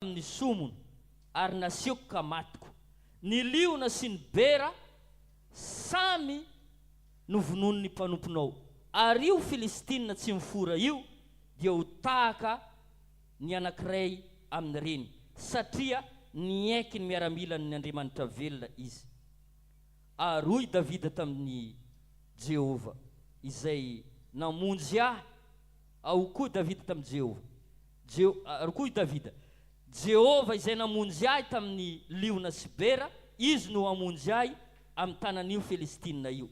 Ny somony ary nasioko ka matiko. Ny liona sy ny bera samy novonony ny mpanomponao. Ary io Filistina tsy mifora io dia ho tahaka ny anankiray amin'ny reny, satria niaiky ny miaramilany ny Andriamanitra velona izy. Ary hoy Davida tamin'ny Jehova izay namonjy ahy. Ao koa Davida tamin'ny Jehova. Ary koa Davida, Jehova izay namonjy ahy tamin'ny liona sy bera, izy no amonjy ahy amin'ny tanan'io Filistina io.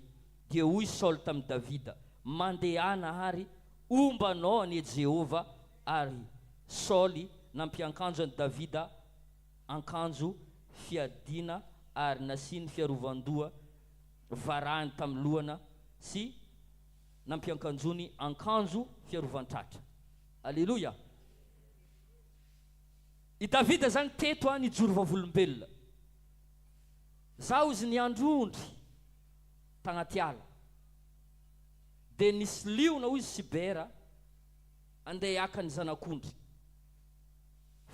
Dia hoy Saul tamin'ny Davida, mandehana ary ombanao any Jehova. Ary Saul nampiakanjo any Davida ankanjo fiadina ary nasiny fiarovan-doha varahany tamin'ny lohana sy nampiakanjony ankanjo fiarovan-tratra. Alleluia. I Davida zany teto ny joro vavolombelona. Zaho izy ny androndry tagnaty ala. De nisy liona hoy sy bera andeha hiaka ny zanak'ondry.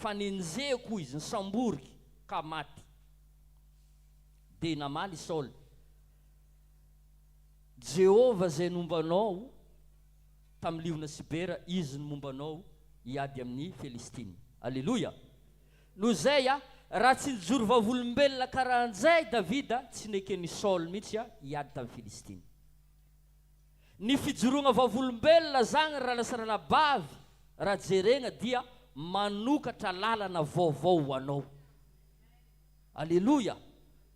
Fa ninjeko izy nisamboriky ka maty. De namaly Saul, Jehova zay nombanao tamin'ny liona sy bera, izy no mombanao hiady amin'ny Filistiny. Alleluia. No zay raha tsy nijoro vavolombelona karahan'izay Davida, tsy neken'ny Saul mihitsy hiady tamin'ny Filistiny. Ny fijoroana vavolombelona zany raha lasarana bavy, raha jerena dia manokatra lalana vaovao ho anao. Alleluia.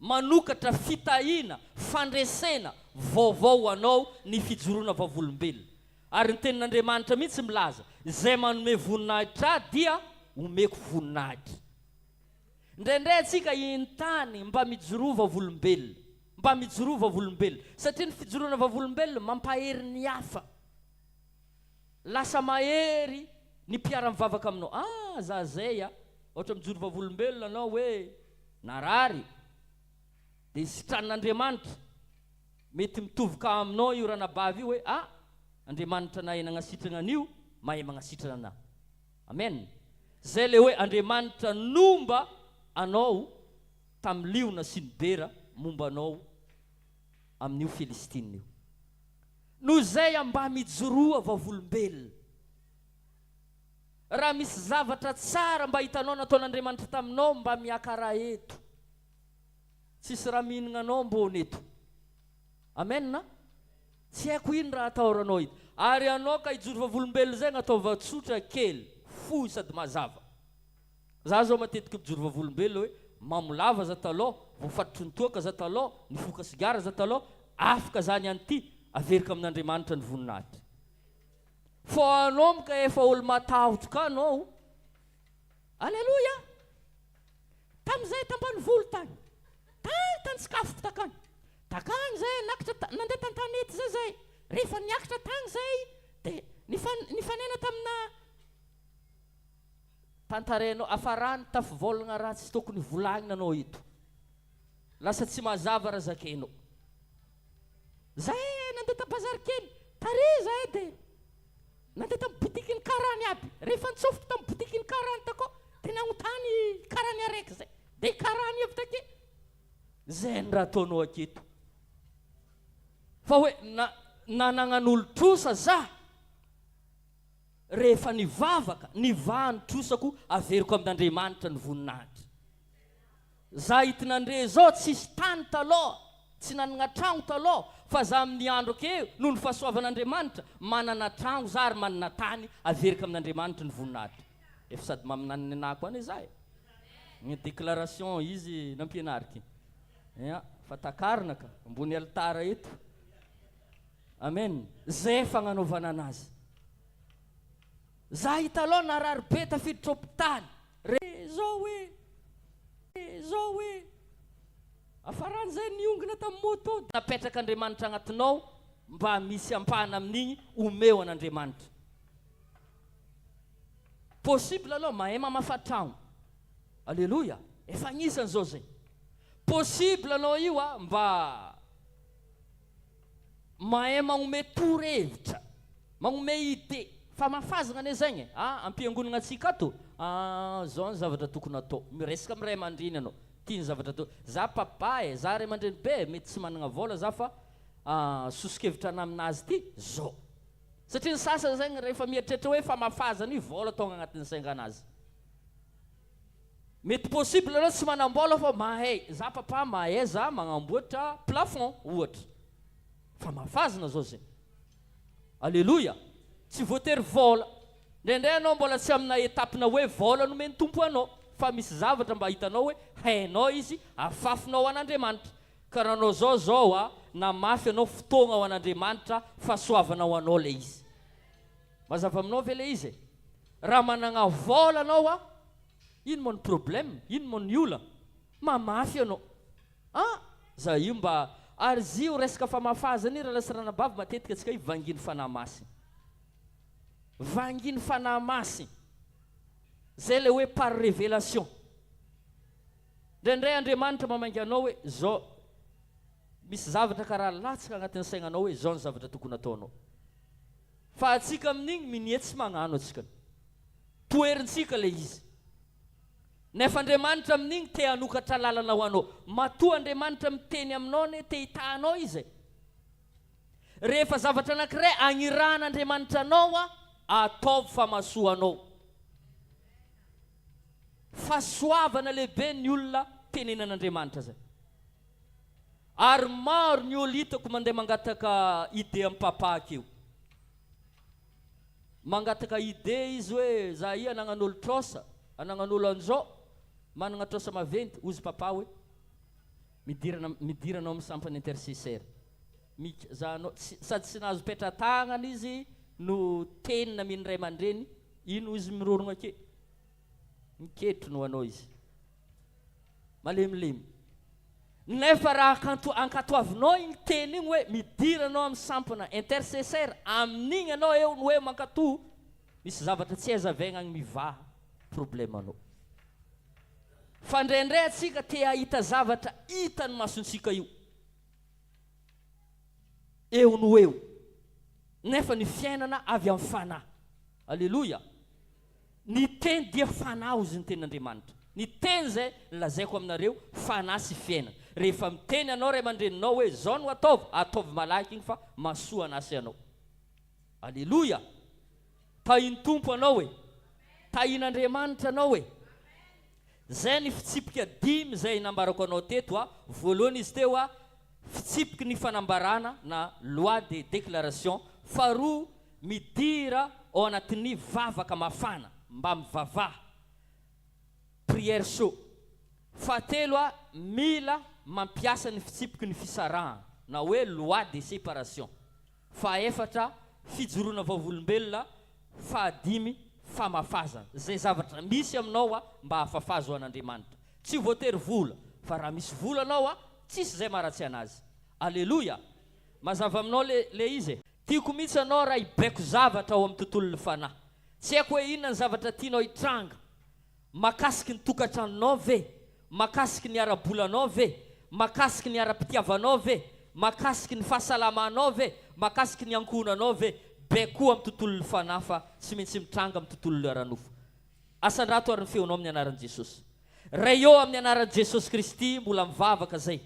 Manokatra fitahina, fandresena vaovao ho anao ny fijoroana vavolombelona. Ary ny tenin'Andriamanitra mihitsy milaza, zay manome voninahitra dia omeko voninahitra. Ndrendray atsika intany mba mijorova volombelona, mba mijorova volombelona, satria ny fijoroana vavolombelona mampahery ny hafa. Lasa mahery ny mpiara-mivavaka aminao. Za zay ohatra mijoro vavolombelona anao hoe narary, de sitran'Andriamanitra mety mitovoka aminao io ranabavy io hoe Andriamanitra nahay nagnasitrana an'io, mahay magnasitrana ana. Amen. Zay le hoe Andriamanitra nomba anao tamin'ny liona sy ny bera, momba anao amin'io Filistina io. No zay mba mijoroa vavolombelona. Raha misy zavatra tsara mba hitanao nataon'Andriamanitra taminao, mba miakara eto. Tsisy raha mihinana anao mbony eto. Amen na? Tsy haiko ino raha ataoranao ito. Ary anao ka hijoro vavolombelona zay nataova tsotra kely, fohy sady mazava. Za zao matetiky mijoro vavolombelona hoe mamolava za taloha, voafatotry ny toaka za taloha, nifoka sigara za taloha, afaka zany an'ity, averika amin'Andriamanitra ny voninahitra. Fô anao moka efa olo matahotra ka anao. Alleluia. Tamin'izay tambany volo tany. Tany sikafoko takany. Takany zay nakatra nandeha tantanety zay. Rehefa niakatra tany zay de nifanena tamina tantarenao afarany tafivolagna raha tsy tokony volagnina anao ito. Lasa tsy mazava raha zakenao. Zay nandeha tabazary kely, tare zay de nandeha tamin'ny botikin'ny karany aby. Rehefa nitsofotro tamin'ny botikin'ny karany takao, de nagnotany karany araiky zay. De karany avy take. Zay ny raha ataonao aketo. Fa hoe nananan'olo trosa za, rehefa nivavaka, nivahany trosako, averiko amin'Andriamanitra ny voninahitra. Za hitin'andre zao tsisy tany taloha, tsy nanana tragno taloha, fa za amin'ny andro ake noho ny fahasoavan'Andriamanitra, manana tragno za ary manana tany, averika amin'Andriamanitra ny voninahitra. Efa sady maminany anako any zay. Ny déclaration izy nampianariky. Fa takarina ka, ambony altara eto. Amen. Zay fagnanaovana anazy. Za hitaloha narary be tafiditra hôpitaly. Zao hoe afaran'izay niongina tamin'ny moto. Napetraka Andriamanitra agnatinao mba misy ampahana amin'igny omeo an'Andriamanitra. Possible aloha mahay mamafa tragno. Alleluia. Efa agnisan'izao zay. Possible anao io mba mahay magnome torohevitra, magnome ide. Fa mafazagna ane zegny ampiangonana atsika ato zao ny zavatra tokony atao miresaka amin'ny ray aman-dreny anao tia ny zavatra atao za papa za ray aman-dreny be mety tsy manana vola za fa sosikevitra anaminazy ty zao satria ny sasany zegny rehefa mieritreritra hoe famafazana io vola tonga agnatin'ny sainganazy mety possible anao tsy manam-bola fa mahay za papa mahay za magnamboatra plafond ohatra famafazana zao zegny alleluia tsy voatery vola ndraindray anao mbola tsy amina etapina hoe vola nomeny tompo anao fa misy zavatra mba hitanao hoe hainao izy afafinao an'Andriamanitra karaha anao zao na mafy anao fotoagna ao an'Andriamanitra fa soavanao anao le izy mazava aminao ve le izy raha managna vola anao ino mo ny problème ino mo ny ola mamafy anao za io mba ary zio resaka famafazana raha lasirana bavy matetika atsika io vanginy fanahy masina vanginy fanahy masina zay le hoe par révélation ndraindray Andriamanitra mamangy anao hoe zao misy zavatra karaha latsaka agnatin'ny saignanao hoe zao ny zavatra tokony ataonao fa atsika amin'igny minietsy magnano atsika toerintsika le izy nefa Andriamanitra amin'igny te hanokatra lalana ho anao matoa Andriamanitra miteny aminao ne te hitanao izy rehefa zavatra anankiray agniran'Andriamanitra anao ataovy famasoanao fahasoavana lehibe ny olona tenenan'Andriamanitra zay ary maro ny olo hitako mandeha mangataka ide amin'ny papa akeo mangataka ide izy hoe za i anagnan'olo trosa anagnan'olo anzao managna trosa maventy ozy papa hoe midiranao amin'ny sampany intercesseur zanao sady tsy nahazo petra-tagnana izy no tenina miny ray aman-dreny ino izy mirorogna ake miketro no anao izy malemilemy nefa raha ankatoavinao igny teny igny hoe midiranao amin'ny sampana intercesseur amin'igny anao eo no hoe mankato misy zavatra tsy azavaigna agny mivaha problème anao fa ndraindray atsika te ahita zavatra hitany masontsika io eo no eo nefa ny fiainana avy amin'ny fanahy alleluia ny teny dia fanahy ozy ny tenin'Andriamanitra ny teny zay lazaiko aminareo fanahy sy fiainana rehefa miteny anao ray aman-dreninao hoe zao no ataovy malaky igny fa masoa anasy anao alleluia tahiny tompo anao hoe tahin'Andriamanitra anao hoe zay ny fitsipika 5 zay nambarako anao teto voalohany izy teo fitsipiky ny fanambarana na loi de déclaration faharoa midira ao anatin'ny vavaka mafana mba mivavaha prière chaud fahatelo mila mampiasa ny fitsipiky ny fisarahana na hoe loi de séparation fahaefatra fijoroana vavolombelona fahadimy famafazana zay zavatra misy aminao mba afafazo an'Andriamanitra tsy voatery vola fa raha misy vola anao tsisy zay maratsy anazy alleluia mazava aminao le izy tiako mihitsy anao raha ibaiko zavatra ao amin'ny tontolon'ny fanahy tsy haiko hoe inona ny zavatra tianao hitranga makasiky ny tokantranonao ve makasiky ny ara-bolanao ve makasiky ny ara-pitiavanao ve makasiky ny fahasalamanao ve makasiky ny ankonanao ve baikoa amin'ny tontolon'ny fanahy fa tsy maintsy mitranga amin'ny tontolon'ny ara-nofo asan-drato ary ny feonao amin'ny anaran'i Jesosy raha eo amin'ny anaran'i Jesosy Kristy mbola mivavaka zay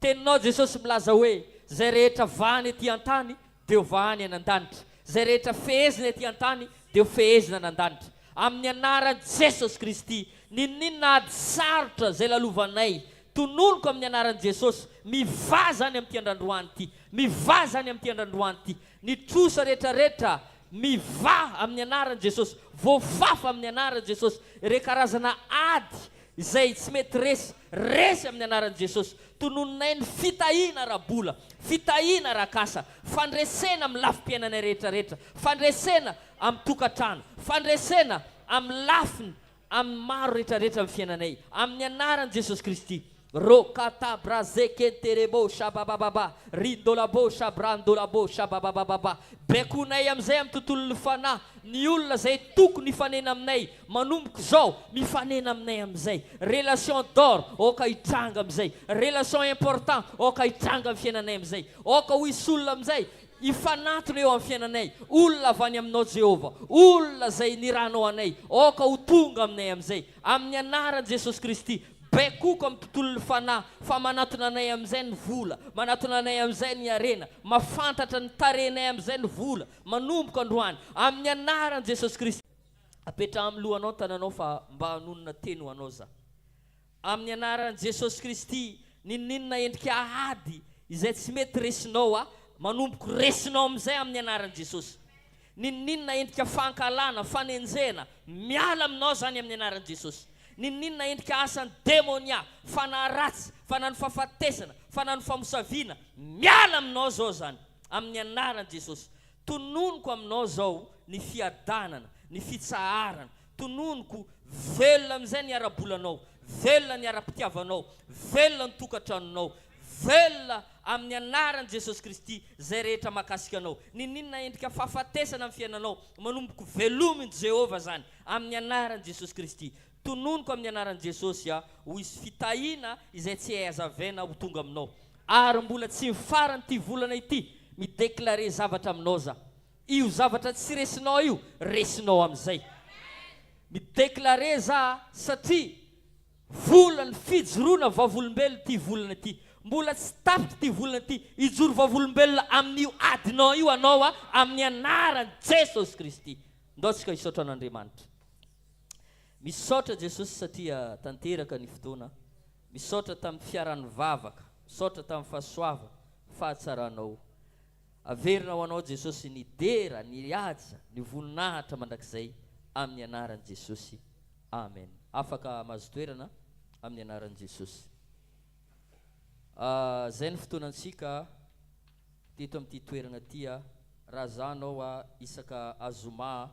teninao Jesosy milaza hoe zay rehetra vany ety an-tany dia vany anan-danitra zay rehetra fehezina ety an-tany dia fehezina anan-danitra amin'ny anaran'i Jesosy Kristy ninona ady sarotra zay lalovanay tononoko amin'ny anaran'i Jesosy mivazany amin'ny tiandrandroany ity mivazany amin'ny tiandrandroany ity ny trosa rehetrarehetra mivaha amin'ny anaran'i Jesosy voafafa amin'ny anaran'i Jesosy re karazana ady zay tsy mety resy amin'ny anaran'i Jesosy tonononay ny fitahina rabola fitahina rakasa fandresena amin'ny lafim-piainana rehetrarehetra fandresena amin'ny tokatrano fandresena amin'ny lafiny amin'ny maro rehetrarehetra amin'ny fiainanay amin'ny anaran'i Jesosy Kristy rokata brazekenterebo shabababa rindolabo shabrandolabo shabababa bekonay amizay amin'ny tontolon'ny fanahy ny olona zay tokony hifanena aminay manomboka zao mifanena aminay amizay relation d'or oka hitranga amizay relation important oka hitranga amin'ny fiainanay amizay oka ho isy olona amizay ifanatona eo amin'ny fiainanay, olona avy any aminao Jehova, olona zay niranao anay, oka ho tonga aminay amin'izay, amin'ny anaran'i Jesosy Kristy. Baikoko amin'ny tontolon'ny fanahy, fa manatona anay amin'izay ny vola, manatona anay amin'izay ny arena, mafantatra ny tarenay amin'izay ny vola, manomboka androany, amin'ny anaran'i Jesosy Kristy. Apetra amin'ny lohanao tananao fa mba hanonona teny ho anao za. Amin'ny anaran'i Jesosy Kristy, ninona endrika ady izay tsy mety resinao manomboko resinao amin'izay amin'ny anaran'i Jesosy. Ninona endrika fankalana, fanenjena, miala aminao zany amin'ny anaran'i Jesosy. Ninona endrika asan'ny demonia, fanahy ratsy, fanahy fahafatesana, fanahy famosaviana, miala aminao zao zany amin'ny anaran'i Jesosy. Tononoko aminao zao ny fiadanana, ny fitsaharana, tononoko velona amin'izay ny ara-bolanao, velona ny ara-pitiavanao, velona ny tokantranonao, velona amin'ny anaran'i Jesosy Kristy zay rehetra mahakasika anao. Ninona endrika fahafatesana amin'ny fiainanao, manomboko velomin'i Jehova zany amin'ny anaran'i Jesosy Kristy. Tononoko amin'ny anaran'i Jesosy ho isy fitahina izay tsy hazavaina ho tonga aminao. Ary mbola tsy mifarany ity volana ity, mideklare zavatra aminao za. Io zavatra tsy resinao io, resinao amin'izay. Mideklare za satria volany fijoroana vavolombelona ity volana ity. Mbola tsy tapitra ity volana ity, ijoro vavolombelona amin'io adinao io anao amin'ny anaran'i Jesosy Kristy. Ndaotsika hisaotra an'Andriamanitra. Misaotra Jesosy satria tanteraka ny fotoana, misaotra tamin'ny fiarany vavaka, misaotra tamin'ny fahasoava, fahatsaranao. Averina ho anao Jesosy ny dera, ny haja, ny voninahitra mandrakizay amin'ny anaran'i Jesosy. Amen. Afaka mahazo toerana amin'ny anaran'i Jesosy. Zay ny fotoanantsika teto amin'ity toerana ty raha zanao isaka azoma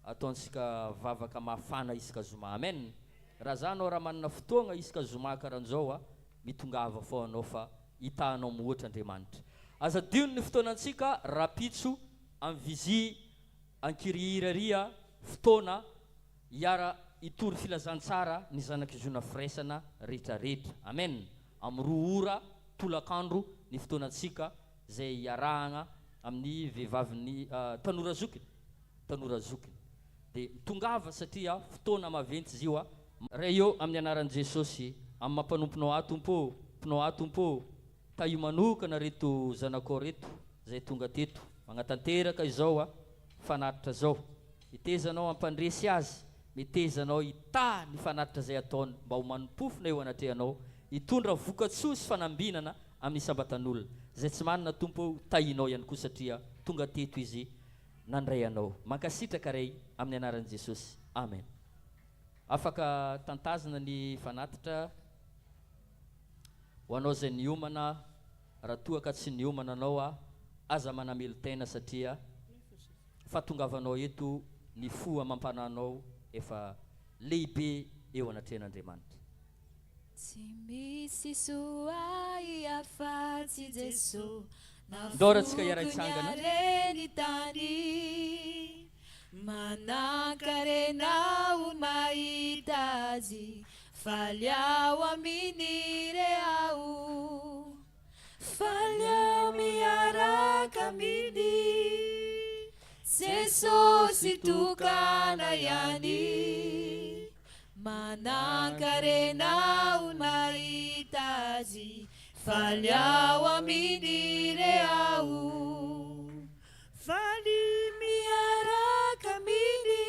ataontsika vavaka mafana isaka zoma. Amen. Raha zanao raha manana fotoagna isaka zoma karan'izao mitongava fao anao fa hitanao mihoatra Andriamanitra. Aza diony ny fotoanantsika rapitso amin'ny vizy ankirihiraria fotoana hiara itory filazantsara ny zanak'izona firaisana rehetrarehetra. Amen. Amin'ny roa ora tolakandro ny fotoanantsika zay hiarahana amin'ny vehivavy tanora zokiny, tanora zokiny. De mitongava satria fotoana maventy izy io reo amin'ny anaran'i Jesosy amin'ny mampanomponao atompo, mponao atompo, taio manokana reto zanakao reto zay tonga teto magnatanteraka izao fanatitra zao. Itezanao ampandresy azy, mitezanao ita ny fanatitra zay ataony mba ho manompofona eo anatrehanao, hitondra vokatsoa sy fanambinana amin'ny sambatan'olona. Zay tsy manana tompo tainao ihany koa satria tonga teto izy nandray anao. Mankasitraka ray amin'ny anaran'i Jesosy. Amen. Afaka tantazana ny fanatitra ho anao zay niomana, raha toa ka tsy niomana anao aza manamelo tena satria fahatongavanao eto ny fo amampananao efa lehibe eo anatrehan'Andriamanitra. Tsy misy soay afa-tsy Jesosy, Ndorantsika iara-itsangana. ny tany manankarenao mahita azy, faly ao amin'ny reao, faly ao miaraka aminy Jesosy tokana ihany, manankarenao mahita azy, faly ao amin'ny reao, faly miaraka aminy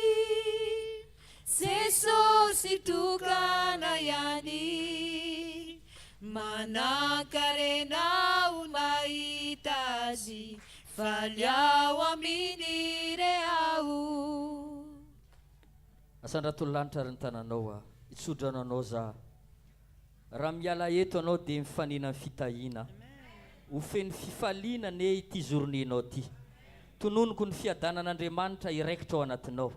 Jesosy tokana ihany, manankarenao mahita azy, faly ao amin'ny reao. Asandratololanitra ary ny tananao itsodrananao za. Raha miala eto anao dia mifanina amin'ny fitahina. Ho feny fifaliana ne ity zoronenao ty. Tononoko ny fiadanan'Andriamanitra iraikitra ao anatinao.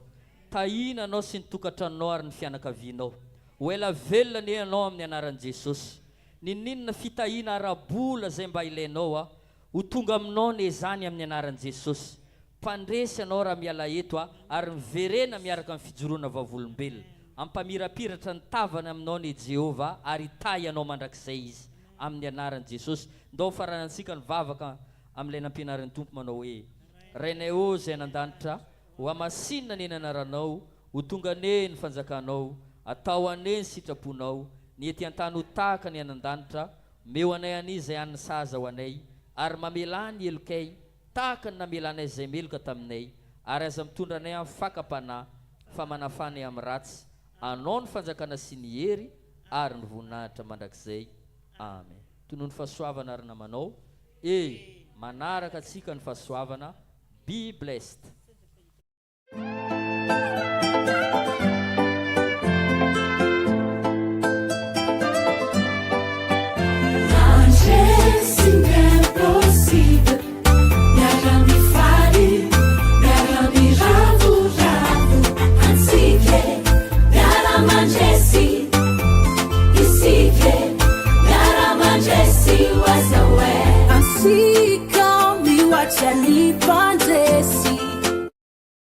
Tahina anao sy ny tokantranonao ary ny fianakavianao. Ho ela velona ne anao amin'ny anaran'i Jesosy. Ninona fitahina ara-bola zay mba ilainao ho tonga aminao ne zany amin'ny anaran'i Jesosy. Mpandresy anao raha miala eto ary miverena miaraka amin'ny fijoroana vavolombelona. Ampamirapiratra ny tavana aminao ne Jehova ary tay anao mandrakizay izy amin'ny anaran'i Jesosy. Ndao faranantsika ny vavaka amin'ilay nampianarin'ny tompo manao hoe rainay ô zay nandanitra ho amasinina ny anaranao ho tonga ne ny fanjakanao atao ane ny sitraponao ny ety an-tany ho tahaka ny anandanitra meo anay ani zay an'ny saza ho anay ary mamela ny elokay tahaka ny namelanay zay meloka taminay ary aza mitondra anay amin'ny fakapanahy fa manafanay amin'ny ratsy anao ny fanjakana sy ny hery ary ny voninahitra mandrakizay amen. Tonoho ny fahasoavana ary namanao manaraka atsika ny fahasoavana. Be blessed.